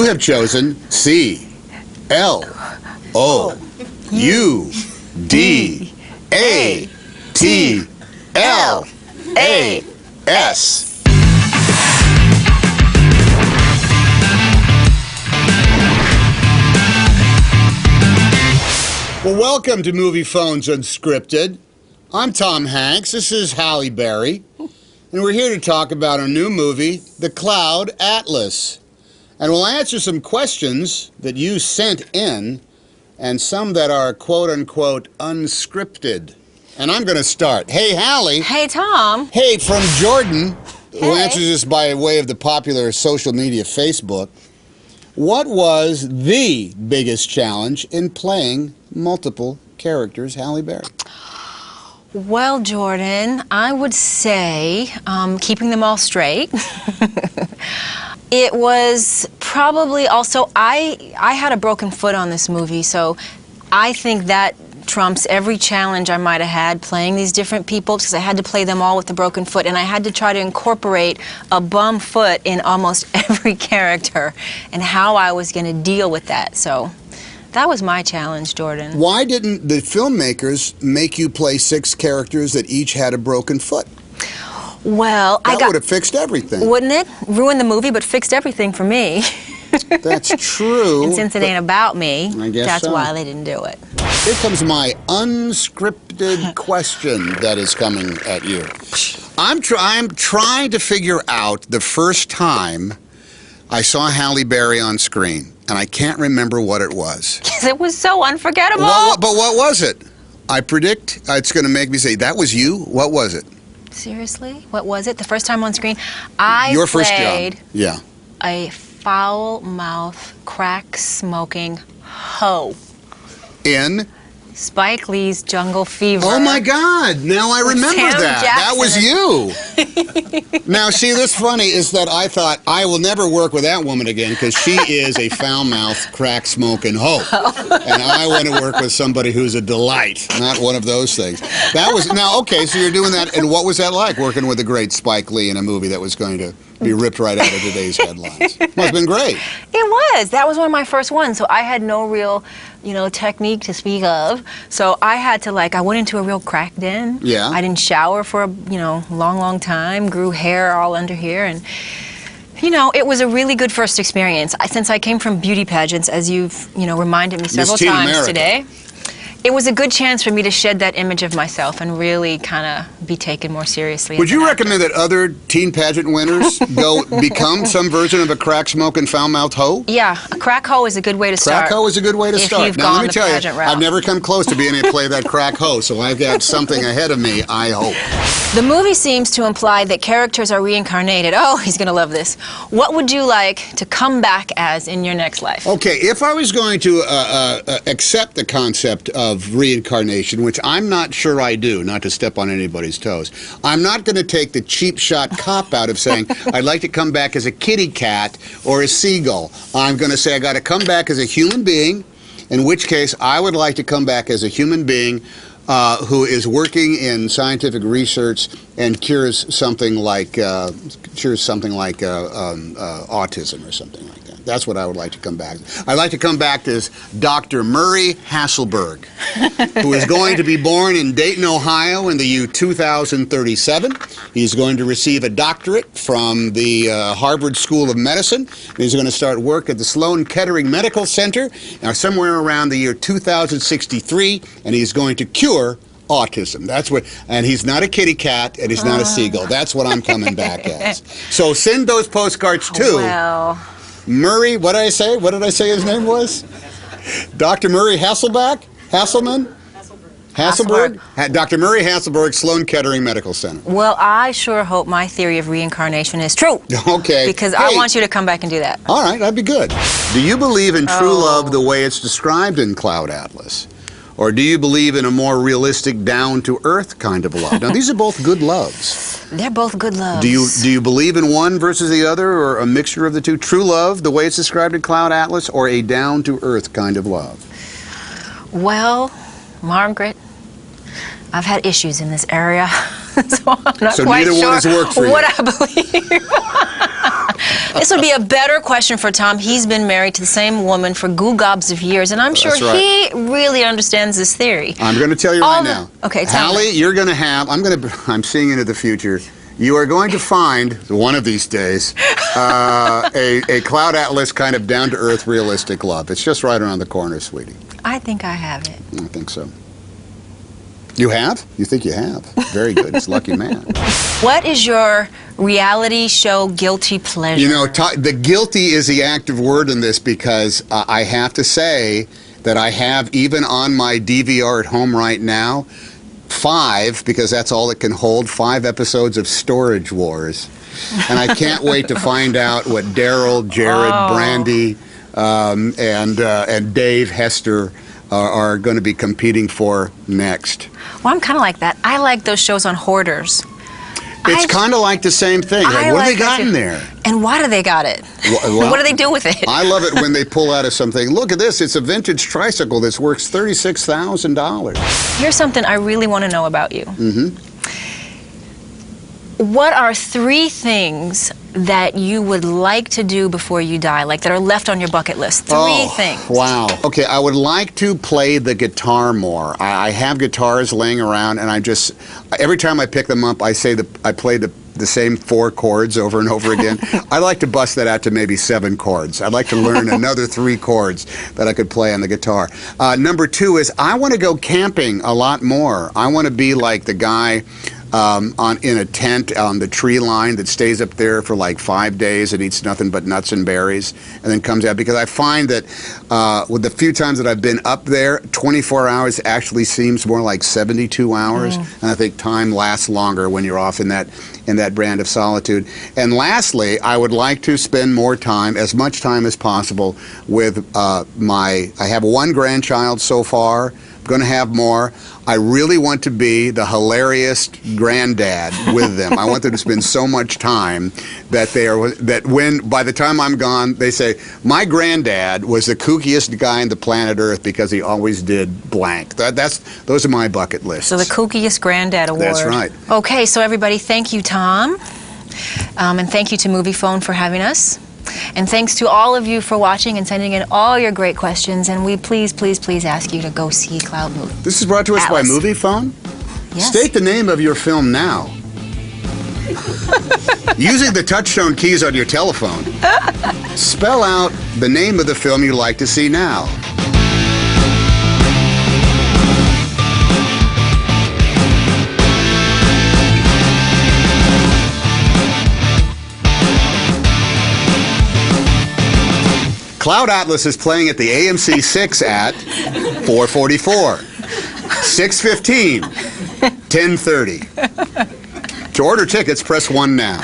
You have chosen C, L, O, U, D, A, T, L, A, S. Well, welcome to Moviefone's Unscripted. I'm Tom Hanks. This is Halle Berry. And we're here to talk about our new movie, The Cloud Atlas. And we'll answer some questions that you sent in and some that are quote-unquote unscripted. And I'm going to start. Hey, Halle. Hey, Tom. Hey, from Jordan, who Hey. answers this by way of the popular social media Facebook. What was the biggest challenge in playing multiple characters, Halle Berry? Well, Jordan, I would say keeping them all straight. It was probably also, I had a broken foot on this movie, so I think that trumps every challenge I might have had playing these different people, because I had to play them all with a broken foot, and I had to try to incorporate a bum foot in almost every character and how I was going to deal with that. So that was my challenge, Jordan. Why didn't the filmmakers make you play 6 characters that each had a broken foot? Well, That would have fixed everything. Wouldn't it? Ruined the movie, but fixed everything for me. That's true. And since it ain't about me, I guess that's so. why they didn't do it. Here comes my unscripted question that is coming at you. I'm trying to figure out the first time I saw Halle Berry on screen, and I can't remember what it was. It was so unforgettable. But what was it? I predict it's going to make me say, that was you? What was it? Seriously? What was it? The first time on screen? Your first played job. Yeah. a foul-mouthed, crack-smoking hoe. In? Spike Lee's Jungle Fever. Oh my God! Now I remember Sam that. That was you. Now, see, what's funny is that I thought I will never work with that woman again because she is a foul-mouthed, crack-smoking hoe, and I want to work with somebody who's a delight, not one of those things. That was now okay. So you're doing that, and what was that like working with the great Spike Lee in a movie that was going to be ripped right out of today's headlines? Must have been great. It was. That was one of my first ones, so I had no real, technique to speak of. So I had to, I went into a real crack den. Yeah. I didn't shower for a, long time, grew hair all under here, and, it was a really good first experience. Since I came from beauty pageants, as you've, reminded me several times today, it was a good chance for me to shed that image of myself and really kind of be taken more seriously. Would you recommend that other teen pageant winners go become some version of a crack-smoking, foul-mouthed hoe? Yeah, a crack hoe is a good way to start. Crack hoe is a good way to start. You've Now, gone let me the tell you, pageant route. I've never come close to being able to play that crack hoe, so I've got something ahead of me, I hope. The movie seems to imply that characters are reincarnated. Oh, he's going to love this. What would you like to come back as in your next life? Okay, if I was going to accept the concept of reincarnation, which I'm not sure I do, not to step on anybody's toes, I'm not going to take the cheap shot cop out of saying I'd like to come back as a kitty cat or a seagull. I'm going to say I got to come back as a human being, in which case I would like to come back as a human being who is working in scientific research and cures something like autism or something like that. That's what I would like to come back. I'd like to come back as Dr. Murray Hasselberg, who is going to be born in Dayton, Ohio in the year 2037. He's going to receive a doctorate from the Harvard School of Medicine. He's going to start work at the Sloan Kettering Medical Center somewhere around the year 2063, and he's going to cure autism. That's what, and he's not a kitty cat, and he's not a seagull. That's what I'm coming back as. So send those postcards to Murray. What did I say? What did I say his name was? Dr. Murray Hasselberg? Dr. Murray Hasselberg, Sloan Kettering Medical Center. Well, I sure hope my theory of reincarnation is true. Okay. Because I want you to come back and do that. All right, that'd be good. Do you believe in true love the way it's described in Cloud Atlas? Or do you believe in a more realistic, down-to-earth kind of love? Now, these are both good loves. They're both good loves. Do you believe in one versus the other, or a mixture of the two? True love, the way it's described in Cloud Atlas, or a down-to-earth kind of love? Well, Margaret, I've had issues in this area, so I'm not quite neither sure one has worked for you. what I believe. This would be a better question for Tom. He's been married to the same woman for goo gobs of years, and I'm sure he really understands this theory. I'm going to tell you right now. Okay, tell Halle, me. you're going to have, I'm seeing into the future. You are going to find, one of these days, a Cloud Atlas kind of down-to-earth, realistic love. It's just right around the corner, sweetie. I think I have it. I think so. You have? You think you have? Very good. It's lucky man. What is your reality show guilty pleasure? You know, the guilty is the active word in this because I have to say that I have, even on my DVR at home right now, 5, because that's all it can hold, 5 episodes of Storage Wars. And I can't wait to find out what Daryl, Jared, Brandy, and Dave Hester are going to be competing for next. Well, I'm kind of like that. I like those shows on hoarders. It's kind of like the same thing. Like, what have they got in there? And why do they got it? Well, what do they do with it? I love it when they pull out of something. Look at this. It's a vintage tricycle that's worth $36,000. Here's something I really want to know about you. Mm-hmm. What are 3 things that you would like to do before you die, like that are left on your bucket list? 3 things. Wow. Okay, I would like to play the guitar more. I have guitars laying around, and every time I pick them up, I play the same 4 chords over and over again. I'd like to bust that out to maybe 7 chords. I'd like to learn another 3 chords that I could play on the guitar. Number 2 is I want to go camping a lot more. I want to be like the guy in a tent on the tree line that stays up there for like 5 days and eats nothing but nuts and berries and then comes out, because I find that with the few times that I've been up there, 24 hours actually seems more like 72 hours, and I think time lasts longer when you're off in that brand of solitude. And lastly, I would like to spend more time, as much time as possible, with I have 1 grandchild so far. I'm going to have more. I really want to be the hilarious granddad with them. I want them to spend so much time that by the time I'm gone, they say, my granddad was the kookiest guy on the planet Earth because he always did blank. Those are my bucket lists. So the kookiest granddad award. That's right. Okay, so everybody, thank you, Tom. And thank you to Moviefone for having us. And thanks to all of you for watching and sending in all your great questions. And we please, please, please ask you to go see Cloud Movie. This is brought to us by Moviefone. Yes. State the name of your film now. Using the touchtone keys on your telephone, spell out the name of the film you'd like to see now. Cloud Atlas is playing at the AMC 6 at 4:44, 6:15, 10:30. To order tickets, press 1 now.